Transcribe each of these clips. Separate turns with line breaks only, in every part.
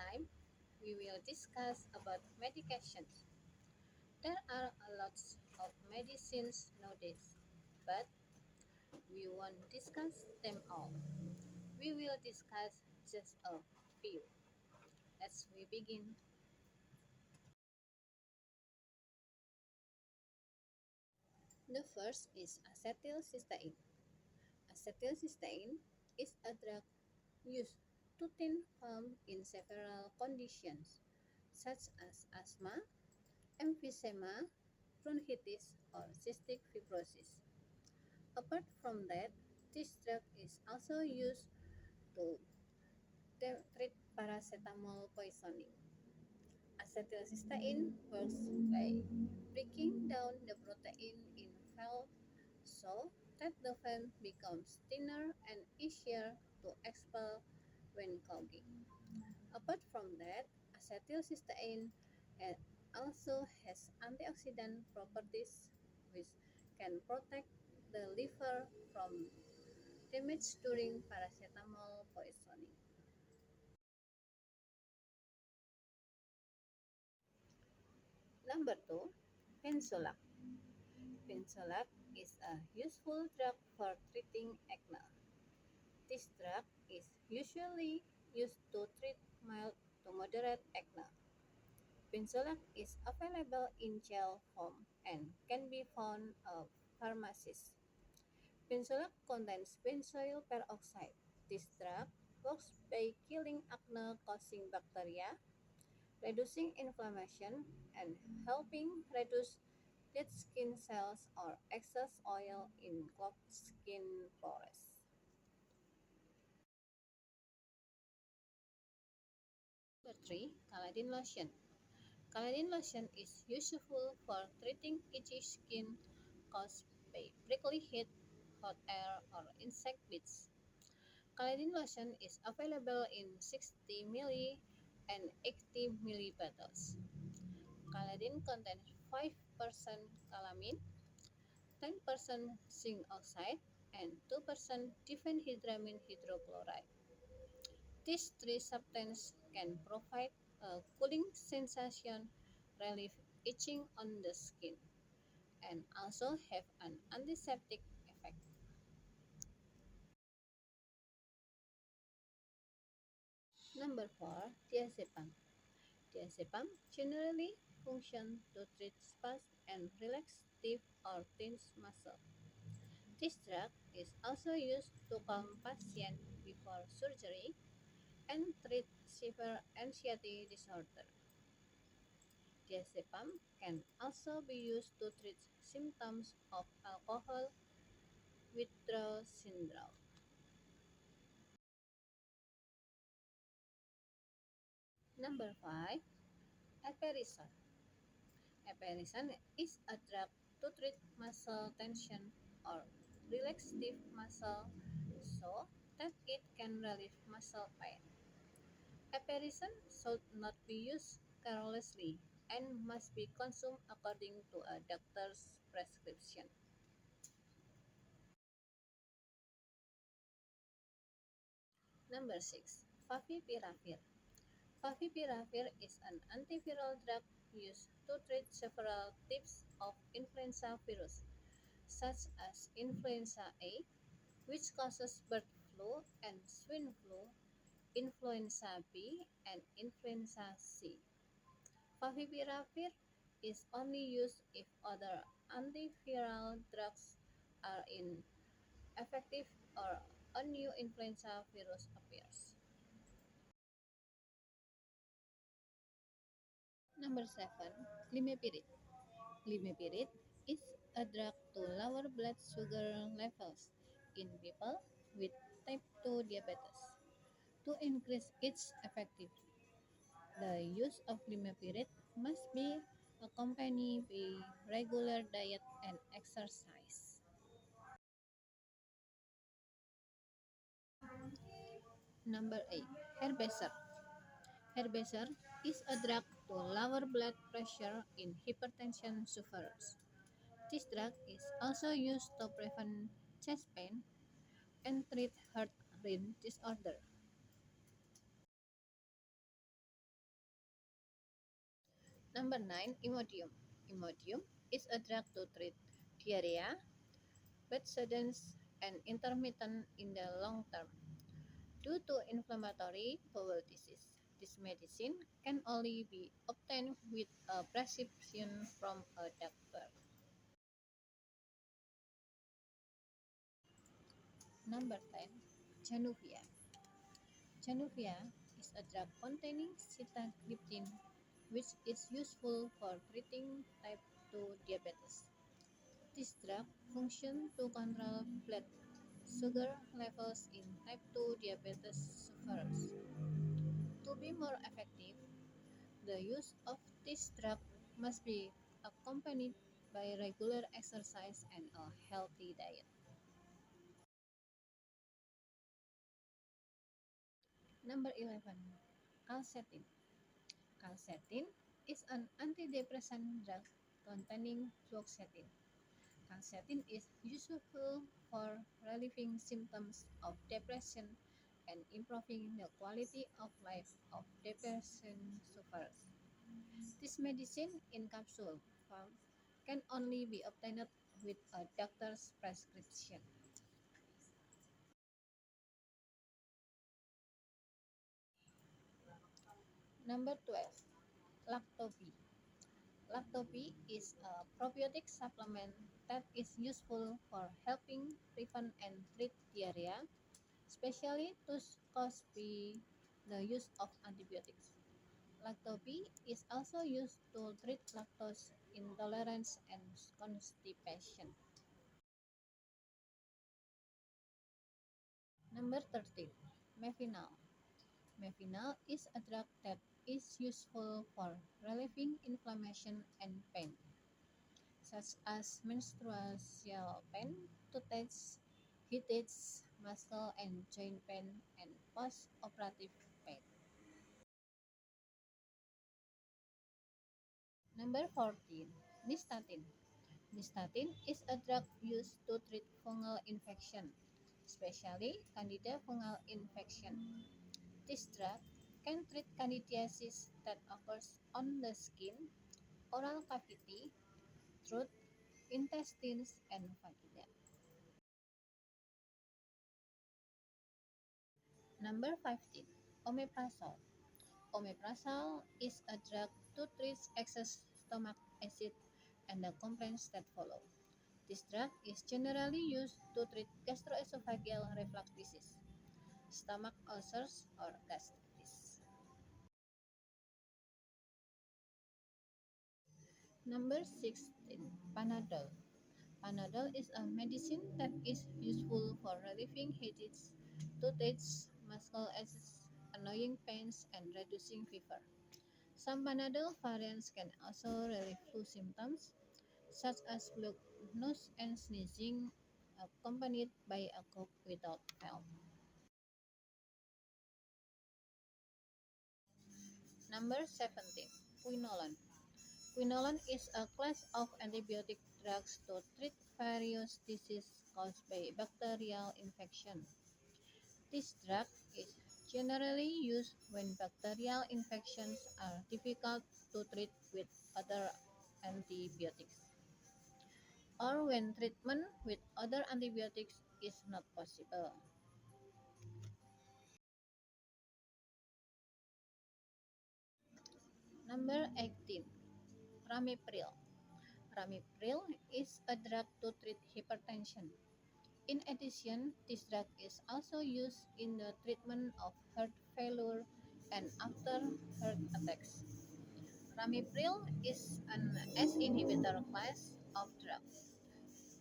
time, we will discuss about medications. There are a lot of medicines nowadays, but we won't discuss them all. We will discuss just a few. Let's we begin. The first is acetylcysteine. Acetylcysteine is a drug used to treat harm in several conditions, such as asthma, emphysema, bronchitis, or cystic fibrosis. Apart from that, this drug is also used to treat paracetamol poisoning. Acetylcysteine works by breaking down the protein in fat so that the fat becomes thinner and easier to expel when clogging. Apart from that, acetylcysteine also has antioxidant properties which can protect the liver from damage during paracetamol poisoning. Number 2, Penzolac. Penzolac is a useful drug for treating acne. This drug is usually used to treat mild to moderate acne. Penzolac is available in gel form and can be found at pharmacies. Benzoate contains benzoyl peroxide. This drug works by killing acne-causing bacteria, reducing inflammation, and helping reduce dead skin cells or excess oil in clogged skin pores. Number 3, Caladin lotion. Caladin lotion is useful for treating itchy skin caused by prickly heat, hot air, or insect bites. Caladin lotion is available in 60 ml and 80 ml bottles. Caladin contains 5% calamine, 10% zinc oxide, and 2% diphenhydramine hydrochloride. These three substances can provide a cooling sensation, relieve itching on the skin, and also have an antiseptic effect. Number 4, diazepam. Diazepam generally functions to treat spasms and relax stiff or tense muscle. This drug is also used to calm patients before surgery and treat severe anxiety disorder. Diazepam can also be used to treat symptoms of alcohol withdrawal syndrome. Number 5, Epirison. Epirison is a drug to treat muscle tension or relax stiff muscle so that it can relieve muscle pain. Epirison should not be used carelessly and must be consumed according to a doctor's prescription. Number 6, Favipiravir. Favipiravir is an antiviral drug used to treat several types of influenza virus, such as influenza A, which causes bird flu and swine flu, influenza B, and influenza C. Favipiravir is only used if other antiviral drugs are ineffective or a new influenza virus appears. Number 7, Glimepiride. Glimepiride is a drug to lower blood sugar levels in people with type 2 diabetes. To increase its effectiveness, the use of glimepiride must be accompanied by regular diet and exercise. Number 8, Herbesser. Herbesser is a drug to lower blood pressure in hypertension sufferers. This drug is also used to prevent chest pain and treat heart rhythm disorder. Number 9, Imodium. Imodium is a drug to treat diarrhea, bad sedence, and intermittent in the long term due to inflammatory bowel disease. This medicine can only be obtained with a prescription from a doctor. Number 10, Januvia. Januvia is a drug containing sitagliptin, which is useful for treating type 2 diabetes. This drug functions to control blood sugar levels in type 2 diabetes sufferers. To be more effective, the use of this drug must be accompanied by regular exercise and a healthy diet. Number 11, Calcetin. Calcetin is an antidepressant drug containing fluoxetine. Calcetin is useful for relieving symptoms of depression and improving the quality of life of depression sufferers. This medicine in capsule form can only be obtained with a doctor's prescription. Number 12, Lactobie. Lactobie is a probiotic supplement that is useful for helping prevent and treat diarrhea, especially those caused by the use of antibiotics. Lactobie is also used to treat lactose intolerance and constipation. Number 13, Mefinal. Mefinal is a drug that is useful for relieving inflammation and pain, such as menstrual pain, toothaches, headaches, muscle and joint pain, and post-operative pain. Number 14, Nystatin. Nystatin is a drug used to treat fungal infection, especially Candida fungal infection. This drug can treat candidiasis that occurs on the skin, oral cavity, throat, intestines, and vagina. Number 15, Omeprazole. Omeprazole is a drug to treat excess stomach acid and the complaints that follow. This drug is generally used to treat gastroesophageal reflux disease, stomach ulcers, or gastritis. Number 16, Panadol. Panadol is a medicine that is useful for relieving headaches, toothaches, muscle aches, annoying pains, and reducing fever. Some Panadol variants can also relieve flu symptoms, such as blocked nose and sneezing, accompanied by a cough without help. Number 17, Quinolone. Quinolone is a class of antibiotic drugs to treat various diseases caused by bacterial infection. This drug is generally used when bacterial infections are difficult to treat with other antibiotics, or when treatment with other antibiotics is not possible. Number 18, Ramipril. Ramipril is a drug to treat hypertension. In addition, this drug is also used in the treatment of heart failure and after heart attacks. Ramipril is an ACE inhibitor class of drugs,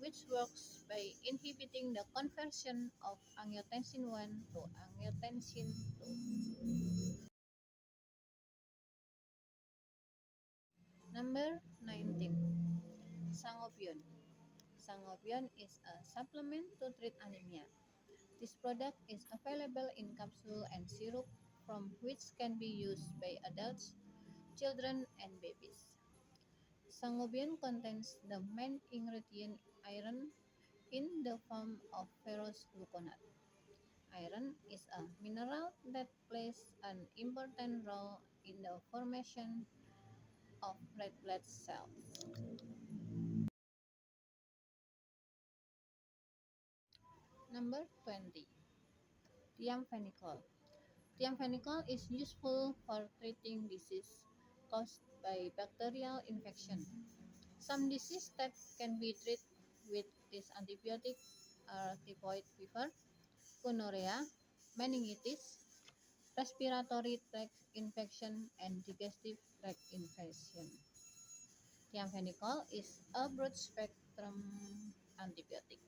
which works by inhibiting the conversion of angiotensin I to angiotensin II. Number 19, Sangobion. Sangobion is a supplement to treat anemia. This product is available in capsule and syrup from which can be used by adults, children, and babies. Sangobion contains the main ingredient iron in the form of ferrous gluconate. Iron is a mineral that plays an important role in the formation of red blood cells. Number 20. Thiamphenicol. Thiamphenicol is useful for treating disease caused by bacterial infection. Some diseases that can be treated with this antibiotic are typhoid fever, gonorrhea, meningitis, respiratory tract infection, and digestive tract infection. Thiamphenicol is a broad-spectrum antibiotic.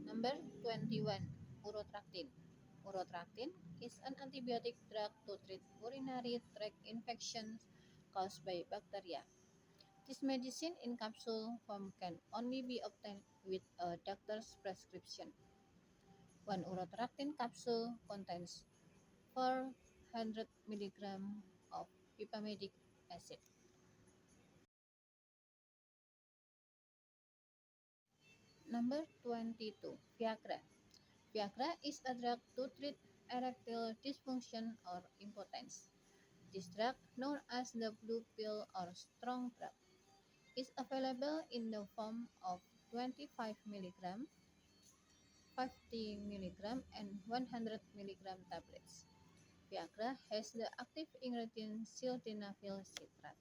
Number 21. Urotractin. Urotractin is an antibiotic drug to treat urinary tract infections caused by bacteria. This medicine in capsule form can only be obtained with a doctor's prescription. One urotractin capsule contains 400 milligrams of pipamidic acid. Number 22. Viagra. Viagra is a drug to treat erectile dysfunction or impotence. This drug, known as the blue pill or strong drug, is available in the form of 25 milligram, 50 milligram, and 100 milligram tablets. Viagra has the active ingredient sildenafil citrate.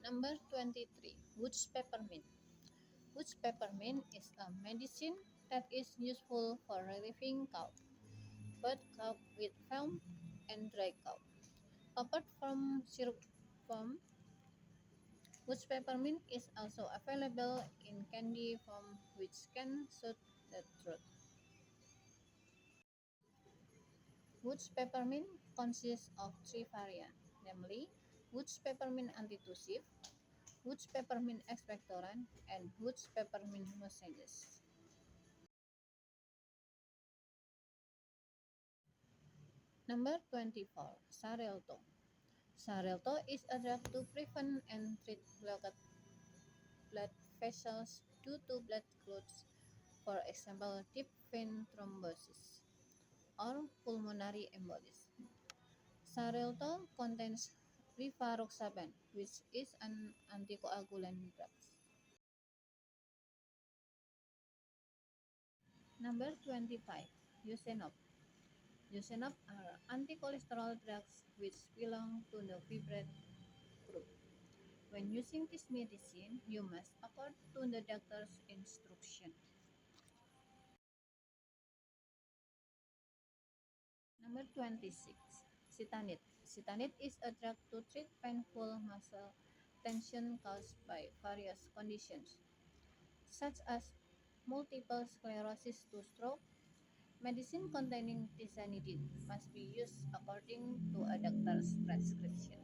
Number 23. Woods peppermint. Woods peppermint is a medicine that is useful for relieving cough, both cough with phlegm and dry cough. Apart from syrup form, woods peppermint is also available in candy form which can soothe the throat. Woods peppermint consists of three variants, namely woods peppermint antitussive, woods peppermint expectorant, and woods peppermint mucinex. Number 24. Xarelto. Xarelto is a drug to prevent and treat blocked blood vessels due to blood clots, for example, deep vein thrombosis or pulmonary embolism. Xarelto contains rivaroxaban, which is an anticoagulant drug. Number 25. Eucenop. Eucenop are anti-cholesterol drugs which belong to the fibrate group. When using this medicine, you must accord to the doctor's instruction. Number 26. Citanid. Citanid is a drug to treat painful muscle tension caused by various conditions, such as multiple sclerosis to stroke. Medicine containing tizanidine must be used according to a doctor's prescription.